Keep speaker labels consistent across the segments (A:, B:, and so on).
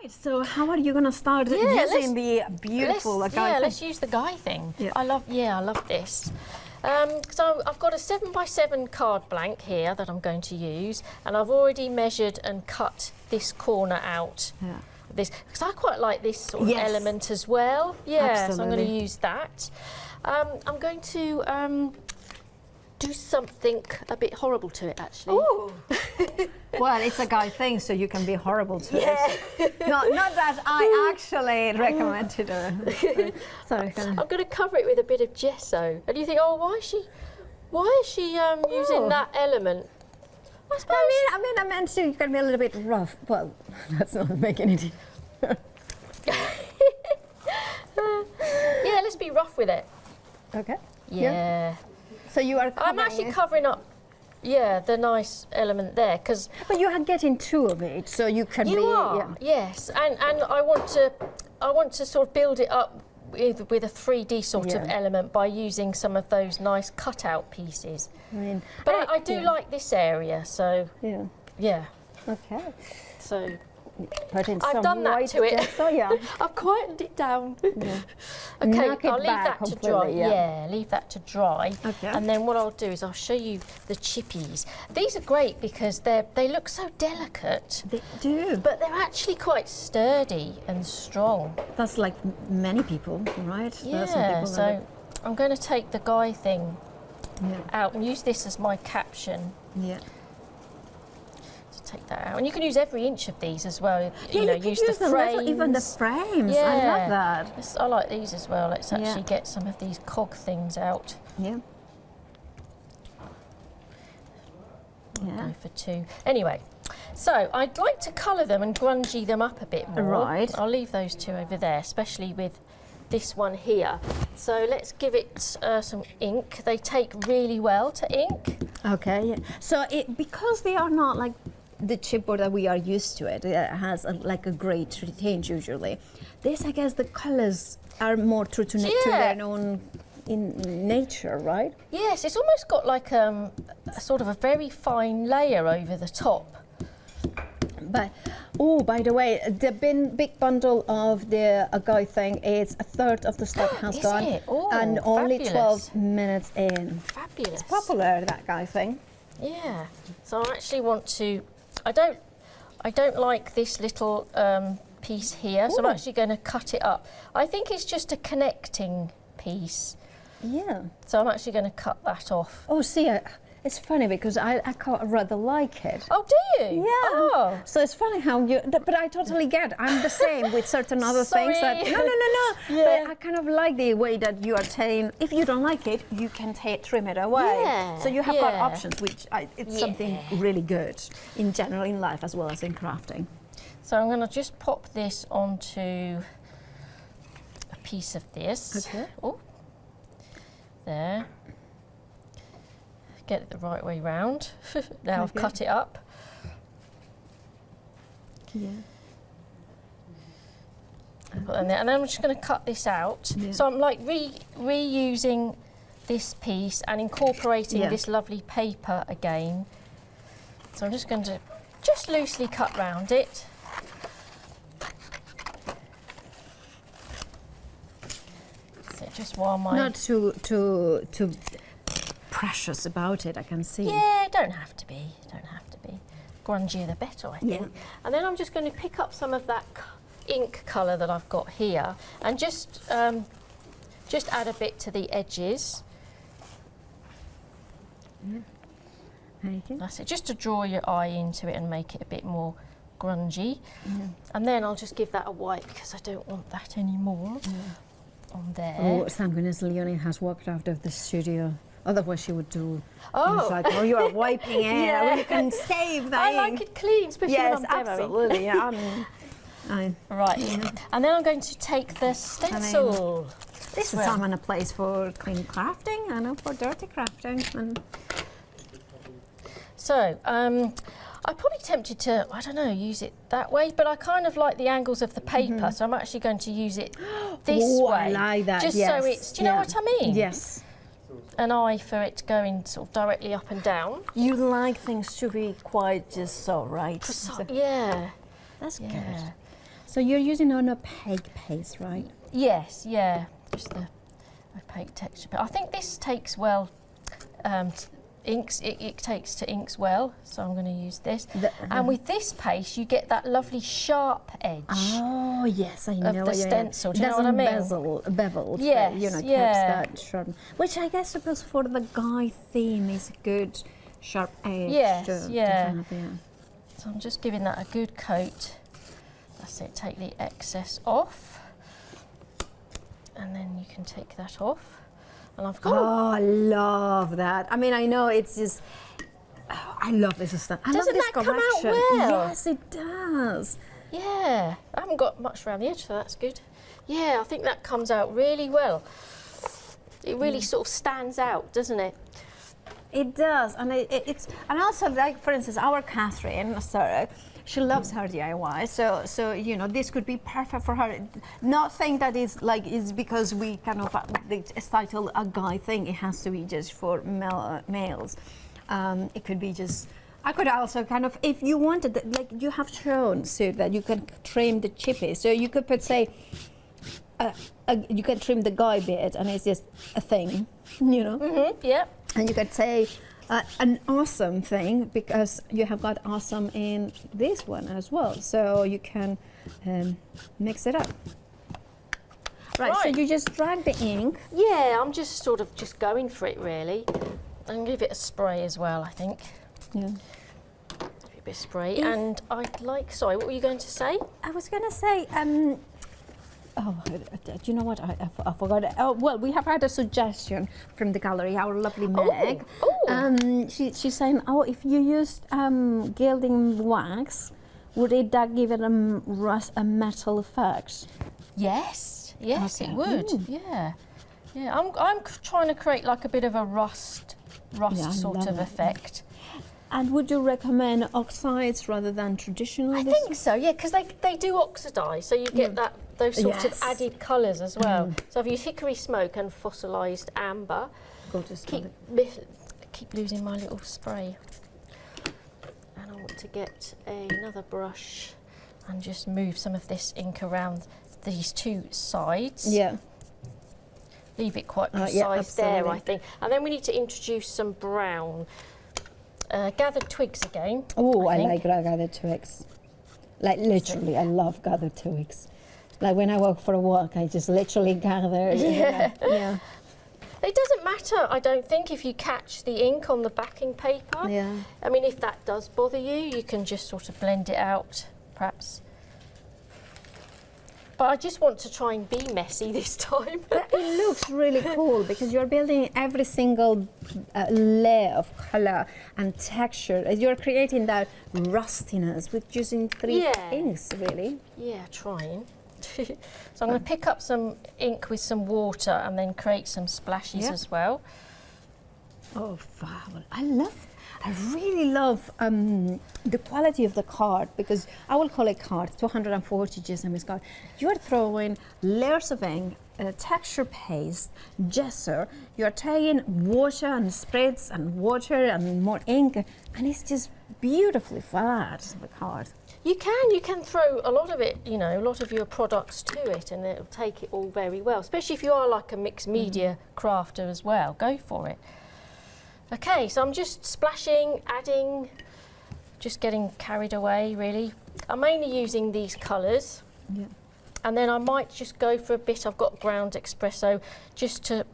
A: Right, so how are you going to start using the beautiful guy thing?
B: Let's use the guy thing.
A: Yeah.
B: I love this. So I've got a 7x7 card blank here that I'm going to use, and I've already measured and cut this corner out.
A: Yeah.
B: This, because I quite like this sort of element as well. Yeah,
A: Absolutely.
B: so I'm going to use that. I'm going to do something a bit horrible to it, actually.
A: Ooh. Well, it's a guy thing, so you can be horrible to it. Not that I actually recommend to do it. Sorry.
B: I'm going to cover it with a bit of gesso. And you think, oh, why is she using that element? I suppose.
A: I meant to. You can be a little bit rough. Well, that's not making it.
B: Yeah, let's be rough with it.
A: Okay.
B: Yeah.
A: So you are.
B: I'm actually covering up. Yeah, the nice element there, because.
A: But you are getting two of it, so you can.
B: You are. Yeah. Yes, and I want to sort of build it up with a 3D sort of element by using some of those nice cutout pieces. But I do like this area, so.
A: Yeah.
B: Yeah.
A: Okay.
B: So.
A: I've
B: done that to it.
A: So yeah.
B: I've quietened it down.
A: Yeah.
B: Okay,
A: Knock it
B: I'll leave
A: back
B: that to dry.
A: completely,
B: Yeah, leave that to dry.
A: Okay.
B: And then what I'll do is I'll show you the chippies. These are great because they look so delicate.
A: They do.
B: But they're actually quite sturdy and strong.
A: That's like many people, right? There are some
B: Yeah,
A: people
B: so I'm going to take the guy thing
A: that,
B: out and use this as my caption.
A: yeah.
B: Take that out, and you can use every inch of these as well.
A: Yeah,
B: you know,
A: you can
B: use
A: use
B: the
A: the
B: frames.
A: little, even the frames.
B: Yeah.
A: I love that.
B: I like these as well. Let's actually get some of these cog things out.
A: Yeah.
B: Go for two. Anyway, so I'd like to colour them and grungy them up a bit more.
A: Right.
B: I'll leave those two over there, especially with this one here. So let's give it some ink. They take really well to ink.
A: Okay. Yeah. So because they are not like the chipboard that we are used to, it has like a grey tinge usually. This, I guess, the colours are more true to their own in nature, right?
B: Yes, it's almost got like a sort of a very fine layer over the top.
A: But oh, by the way, the big bundle of the guy thing is a third of the stock has
B: Is
A: gone,
B: it? Oh,
A: and only
B: fabulous.
A: 12 minutes in.
B: Fabulous.
A: It's popular, that guy thing.
B: Yeah. So I actually want to. I don't like this little piece here, so I'm actually going to cut it up. I think it's just a connecting piece.
A: Yeah.
B: So I'm actually going to cut that off.
A: Oh, see, it's funny because I quite rather like it.
B: Oh, do you?
A: Yeah.
B: Oh.
A: So it's funny how you, but I totally get it. I'm the same with certain other things that, no.
B: Yeah.
A: But I kind of like the way that you are saying, if you don't like it, you can trim it away.
B: Yeah,
A: So you have got options, which it's something
B: Yeah.
A: really good in general in life as well as in crafting.
B: So I'm going to just pop this onto a piece of this.
A: Okay.
B: Oh. There. Get it the right way round. Now I've cut it up.
A: Yeah.
B: Put that in there. And then I'm just going to cut this out.
A: Yeah.
B: So I'm like reusing this piece and incorporating this lovely paper again. So I'm just going to just loosely cut round it. So just while my...
A: Not too precious about it, I can see.
B: Yeah, don't have to be. Don't have to be. Grungier the better, I think.
A: Yeah.
B: And then I'm just going to pick up some of that ink colour that I've got here and just add a bit to the edges.
A: Thank you.
B: That's it. Just to draw your eye into it and make it a bit more grungy.
A: Yeah.
B: And then I'll just give that a wipe because I don't want that anymore on there.
A: Oh, thank goodness Leonie has walked out of the studio. Otherwise, she would do.
B: Oh.
A: It's like, you are wiping it.
B: Yeah.
A: Well, you can save that.
B: I like it clean, especially
A: Yes,
B: when I'm demoing.
A: absolutely. Yeah,
B: Right. And then I'm going to take the stencil.
A: This is a place for clean crafting, I know, for dirty crafting. And
B: so, I'm probably tempted to, I don't know, use it that way, but I kind of like the angles of the paper, so I'm actually going to use it this way.
A: I like that,
B: Just
A: yes.
B: so it's, do you know what I mean?
A: Yes.
B: An eye for it going sort of directly up and down.
A: You like things to be quite just so, right?
B: Yeah.
A: That's good. So you're using an opaque paste, right?
B: Yes, yeah, just the opaque texture. But I think this takes well, inks. It takes to inks well, so I'm going to use this. And with this paste, you get that lovely sharp edge.
A: Oh yes, I know.
B: Of the stencil. Do you know what I mean?
A: Beveled.
B: Yes,
A: You know, keeps
B: yeah.
A: that sharp. Which I guess suppose for the guy theme is a good sharp edge.
B: Yes,
A: to
B: yeah.
A: have, yeah.
B: So I'm just giving that a good coat. That's it. Take the excess off, and then you can take that off. And I've got.
A: Oh, I love that. I mean, I know it's just. Oh, I love this stuff. I love
B: Doesn't
A: this
B: that come out
A: correction.
B: well?
A: Yes, it does.
B: Yeah, I haven't got much around the edge, so that's good. Yeah, I think that comes out really well. It really sort of stands out, doesn't it?
A: It does, and it's and also like for instance, our Catherine Sarah, she loves her DIY. So you know this could be perfect for her. Not saying that is because we kind of it's titled a guy thing. It has to be just for males. It could be just. I could also kind of, if you wanted, like you have shown, Sue, that you can trim the chippy. So you could put, say, you can trim the guy bit, and it's just a thing, you know.
B: Mm-hmm. Yeah.
A: And you could say an awesome thing because you have got awesome in this one as well. So you can mix it up. Right. So you just drag the ink.
B: Yeah, I'm just sort of just going for it really, and give it a spray as well. I think.
A: Yeah.
B: A bit of spray, and I'd like. Sorry, what were you going to say?
A: I was going to say. Oh, do you know what? I forgot. Oh, well, we have had a suggestion from the gallery, our lovely Meg.
B: Oh.
A: She's saying, oh, if you used gilding wax, would it give it a metal effect?
B: Yes, yes,
A: Okay.
B: it would. Yeah, yeah. I'm trying to create like a bit of a rust
A: Yeah, I
B: sort
A: love
B: of
A: it.
B: effect.
A: And would you recommend oxides rather than traditional?
B: I think so, yeah, because they do oxidise, so you get those sorts of
A: Yes.
B: added colours as well. So I've used hickory smoke and fossilised amber.
A: Gorgeous.
B: Keep losing my little spray. And I want to get another brush and just move some of this ink around these two sides.
A: Yeah.
B: Leave it quite precise
A: yeah,
B: there,
A: absolutely.
B: I think. And then we need to introduce some brown. Gathered twigs again.
A: Oh, I
B: think.
A: like gathered twigs. Like literally, I love gathered twigs. Like when I walk for a walk, I just literally gather.
B: Yeah.
A: Yeah.
B: It doesn't matter, I don't think, if you catch the ink on the backing paper.
A: Yeah.
B: I mean, if that does bother you, you can just sort of blend it out, perhaps. But I just want to try and be messy this time.
A: But it looks really cool because you're building every single layer of color and texture. You're creating that rustiness with using three inks, really.
B: Yeah, trying. So I'm going to pick up some ink with some water and then create some splashes as well.
A: Oh, wow. I really love the quality of the card because I will call it card, 240 GSM card. You're throwing layers of ink, texture paste, gesso. You're taking water and spreads and water and more ink, and it's just beautifully flat, the card.
B: You can throw a lot of it, you know, a lot of your products to it, and it'll take it all very well, especially if you are like a mixed media crafter as well. Go for it. Okay, so I'm just splashing, adding, just getting carried away, really. I'm mainly using these colours.
A: Yeah.
B: And then I might just go for a bit, I've got ground espresso, just to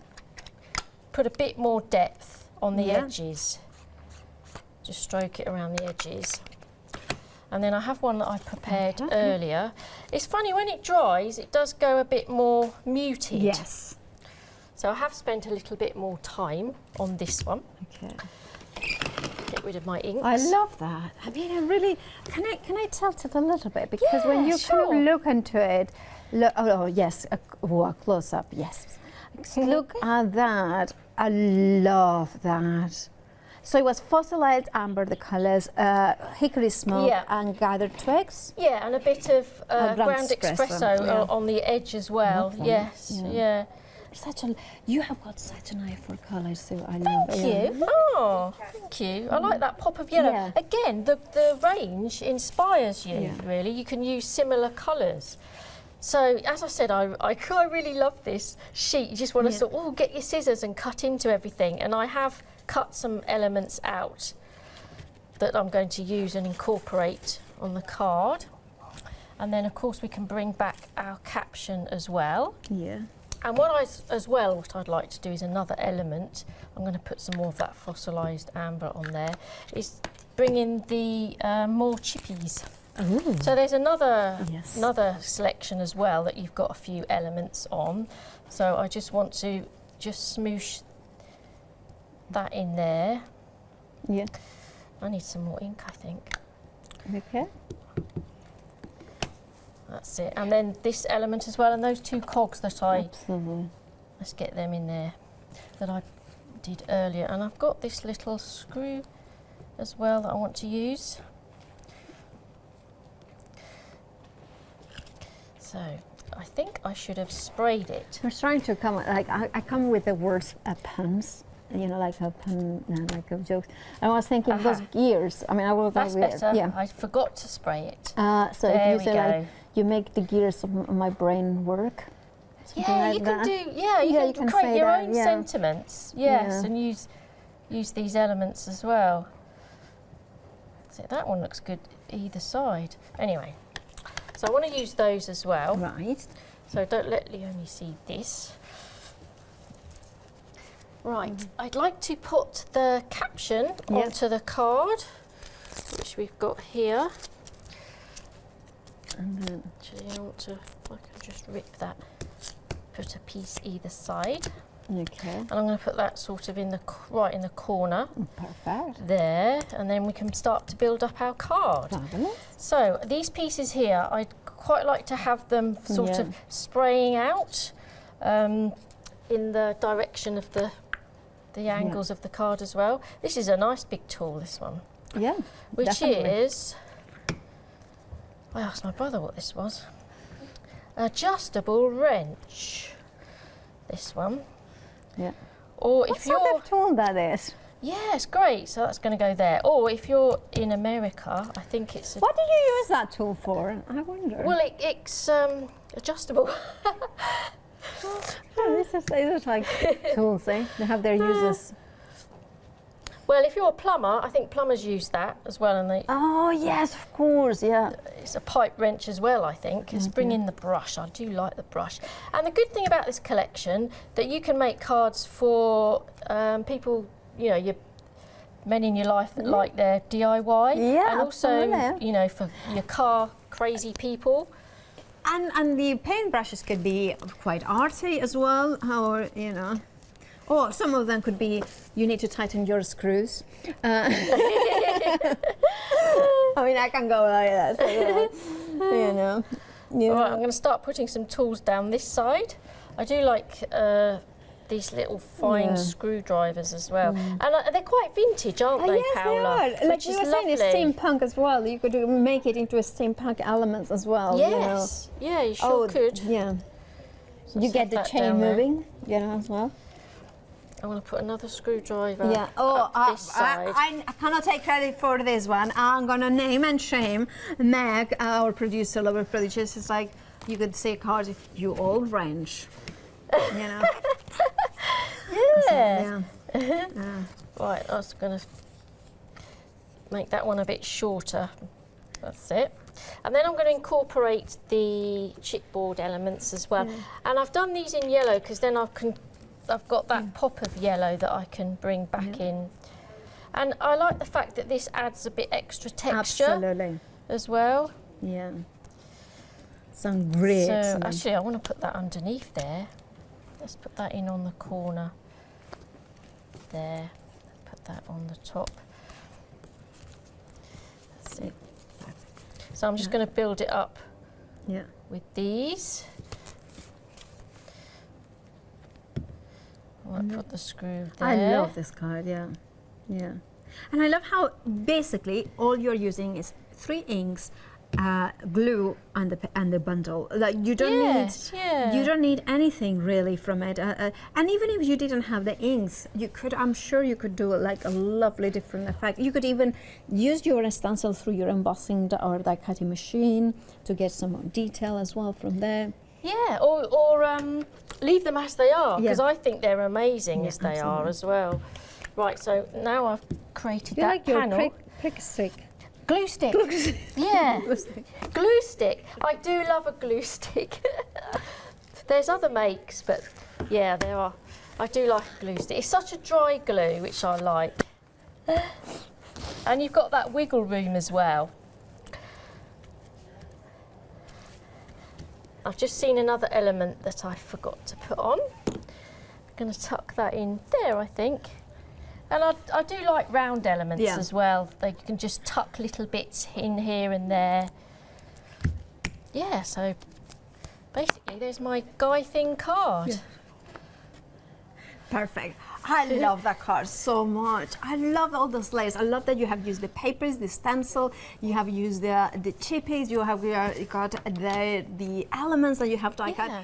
B: put a bit more depth on the edges. Just stroke it around the edges. And then I have one that I prepared earlier. It's funny, when it dries, it does go a bit more muted.
A: Yes.
B: So I have spent a little bit more time on this one.
A: Okay.
B: Get rid of my inks.
A: I love that. I mean, I really can I tilt it a little bit because when you
B: sure.
A: kind of look into it, yes, a close up, yes. Look at that. I love that. So it was fossilized amber, the colors, hickory smoke, and gathered twigs.
B: Yeah, and a bit of ground
A: espresso,
B: espresso on the edge as well. Yes, yeah.
A: You have got such an eye for colours, so I love it.
B: Thank you. Oh, thank you. I like that pop of yellow.
A: Yeah.
B: Again, the range inspires you,
A: Yeah.
B: really. You can use similar colours. So, as I said, I really love this sheet. You just want to sort of get your scissors and cut into everything. And I have cut some elements out that I'm going to use and incorporate on the card. And then, of course, we can bring back our caption as well.
A: Yeah.
B: And what I'd like to do is another element. I'm going to put some more of that fossilised amber on there. Is bring in the more chippies.
A: Ooh.
B: So there's another
A: Yes.
B: selection as well that you've got a few elements on. So I just want to just smoosh that in there.
A: Yeah.
B: I need some more ink, I think.
A: Okay.
B: That's it. And then this element as well, and those two cogs that
A: Absolutely.
B: let's get them in there, that I did earlier. And I've got this little screw as well that I want to use. So I think I should have sprayed it.
A: I was trying to come, like, I come with the words puns, you know, like a pun, like a joke. I was thinking those gears, I mean, I will go
B: That's
A: with
B: better.
A: Yeah.
B: I forgot to spray it.
A: So
B: There
A: if
B: we
A: you say,
B: go.
A: like, you make the gears of my brain work. something
B: Yeah,
A: like
B: you can
A: that.
B: do. Yeah, you
A: Yeah,
B: can,
A: you can
B: create
A: say
B: your
A: that,
B: own
A: yeah.
B: sentiments. Yes,
A: Yeah.
B: and use these elements as well. So that one looks good either side. Anyway, so I want to use those as well.
A: Right.
B: So don't let Leonie see this. Right, I'd like to put the caption
A: Yep.
B: onto the card, which we've got here.
A: And then,
B: Actually, I want to, I can just rip that, put a piece either side.
A: okay.
B: And I'm going to put that sort of in the right in the corner
A: Perfect.
B: there, and then we can start to build up our card.
A: Fabulous.
B: So these pieces here, I'd quite like to have them sort
A: Yeah.
B: of spraying out in the direction of the angles of the card as well. This is a nice big tool, this one,
A: Yeah.
B: which
A: definitely.
B: is, I asked my brother what this was, adjustable wrench, this one.
A: Yeah.
B: Or
A: What
B: if
A: sort
B: you're,
A: of tool that is?
B: yeah, it's great, so that's going to go there. Or if you're in America, I think it's,
A: What do you use that tool for? I wonder.
B: well, it's adjustable.
A: Oh, this is like tools, eh? They have their uses.
B: Well, if you're a plumber, I think plumbers use that as well, and
A: Oh, yes, of course, yeah.
B: it's a pipe wrench as well, I think. Let's bring in the brush. I do like the brush. And the good thing about this collection, that you can make cards for people, you know, your men in your life that like their DIY.
A: Yeah,
B: and also,
A: absolutely.
B: you know, for your car crazy people.
A: And the paintbrushes could be quite arty as well, or, you know. Or some of them could be, you need to tighten your screws. I mean, I can go like that, so, you know. Yeah.
B: All right, I'm going to start putting some tools down this side. I do like these little fine
A: Yeah.
B: screwdrivers as well. And they're quite vintage, aren't they,
A: Yes,
B: Paola?
A: they are. Like
B: Which
A: you
B: is
A: were saying, it's
B: lovely.
A: steampunk as well. You could make it into a steampunk elements as well.
B: Yes, yeah, you
A: You know.
B: sure could.
A: Yeah.
B: So
A: You
B: set
A: get the
B: that
A: chain
B: down there.
A: moving, you know, as well.
B: I want to put another screwdriver
A: Yeah. Oh,
B: up this side.
A: I cannot take credit for this one. I'm gonna name and shame Meg, our producer, Lover Producers. It's like you could say, cards, you old wrench. You know.
B: Yeah.
A: Yeah.
B: Right, I was going to make that one a bit shorter. That's it. And then I'm going to incorporate the chipboard elements as well. And I've done these in yellow because then I've got that pop of yellow that I can bring back in. And I like the fact that this adds a bit extra texture
A: Absolutely.
B: as well.
A: Yeah. Some great.
B: So actually I want to put that underneath there. Let's put that in on the corner there. Put that on the top. That's it. So I'm just going to build it up
A: Yeah.
B: with these. I might put the screw there.
A: I love this card, yeah. Yeah. And I love how basically all you're using is 3 inks glue and the bundle. Like you don't
B: Yes, yeah.
A: you don't need anything really from it. And even if you didn't have the inks, I'm sure you could do like a lovely different effect. You could even use your stencil through your embossing or die cutting machine to get some more detail as well from there.
B: Yeah, or leave them as they are, because
A: Yeah.
B: I think they're amazing
A: Yeah,
B: as they are
A: absolutely.
B: as well. Right, so now I've created
A: You
B: that
A: like your
B: panel.
A: prick stick.
B: Glue stick. Yeah,
A: Glue stick.
B: glue stick. I do love a glue stick. There's other makes, but yeah, there are. I do like a glue stick. It's such a dry glue, which I like. And you've got that wiggle room as well. I've just seen another element that I forgot to put on. I'm going to tuck that in there, I think. And I do like round elements
A: Yeah.
B: as well. They can just tuck little bits in here and there. Yeah, so basically there's my Guy Thing card.
A: Yeah. Perfect. I love that card so much. I love all those layers. I love that you have used the papers, the stencil, you have used the chippies, you have got the elements that you have die cut.
B: Yeah.